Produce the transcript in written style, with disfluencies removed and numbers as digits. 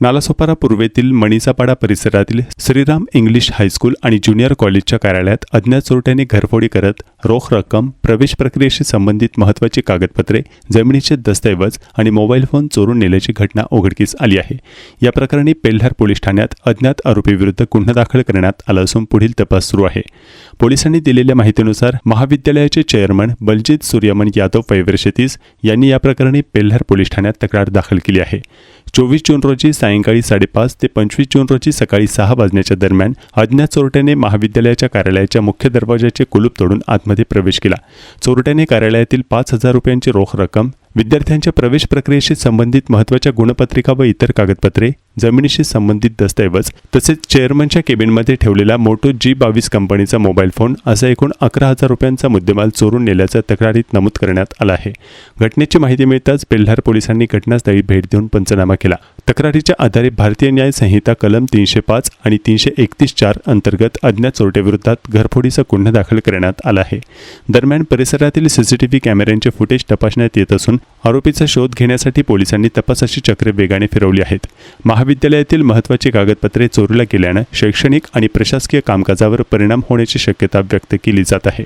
नालासोपारा पूर्वेतील मणिसापाडा परिसरातील Shriram English high school आणि junior कॉलेजच्या कार्यालयात अज्ञात चोरट्यांनी घरफोडी करत रोख रक्कम, प्रवेश प्रक्रियेशी संबंधित महत्त्वाची कागदपत्रे, जमिनीचे दस्तऐवज आणि मोबाईल फोन चोरून नेल्याची घटना उघडकीस आली आहे। या प्रकरणी पेल्हार पोलीस ठाण्यात अज्ञात आरोपीविरुद्ध गुन्हा दाखल करण्यात आला असून पुढील तपास सुरू आहे। पोलिसांनी दिलेल्या माहितीनुसार महाविद्यालयाचे चेअरमन बलजीत सूर्यमन यादव वय 30 यांनी या प्रकरणी पेल्हार पोलीस ठाण्यात तक्रार दाखल केली आहे। 24 जून रोजी सायंकाळी 5:30 ते 25 जून रोजी सकाळी 6 वाजण्याच्या दरम्यान अज्ञात चोरट्याने महाविद्यालयाच्या कार्यालयाच्या मुख्य दरवाजाचे कुलूप तोडून आतमध्ये प्रवेश केला। चोरट्याने कार्यालयातील 5,000 रुपयांची रोख रक्कम, विद्यार्थ्यांच्या प्रवेश प्रक्रियेशी संबंधित महत्त्वाच्या गुणपत्रिका व इतर कागदपत्रे, जमिनीशी संबंधित दस्तऐवज तसेच चेअरमनच्या केबिनमध्ये ठेवलेला मोटो G22 कंपनीचा मोबाईल फोन असा एकूण 11,000 रुपयांचा मुद्देमाल चोरून नेल्याचं तक्रारीत नमूद करण्यात आलं आहे। घटनेची माहिती मिळताच पेल्हार पोलिसांनी घटनास्थळी भेट देऊन पंचनामा केला। तक्रारीच्या आधारे भारतीय न्याय संहिता कलम 305 आणि 331(4) अंतर्गत अज्ञात चोरट्याविरोधात घरफोडीचा गुन्हा दाखल करण्यात आला आहे। दरम्यान परिसरातील सीसीटीव्ही कॅमेऱ्यांचे फुटेज तपासण्यात येत असून आरोपीचा शोध घेण्यासाठी पोलिसांनी तपासाची चक्रे वेगाने फिरवली आहेत। महाविद्यालयातील महत्त्वाची कागदपत्रे चोरीला गेल्याने शैक्षणिक आणि प्रशासकीय कामकाजावर परिणाम होण्याची शक्यता व्यक्त केली जात आहे।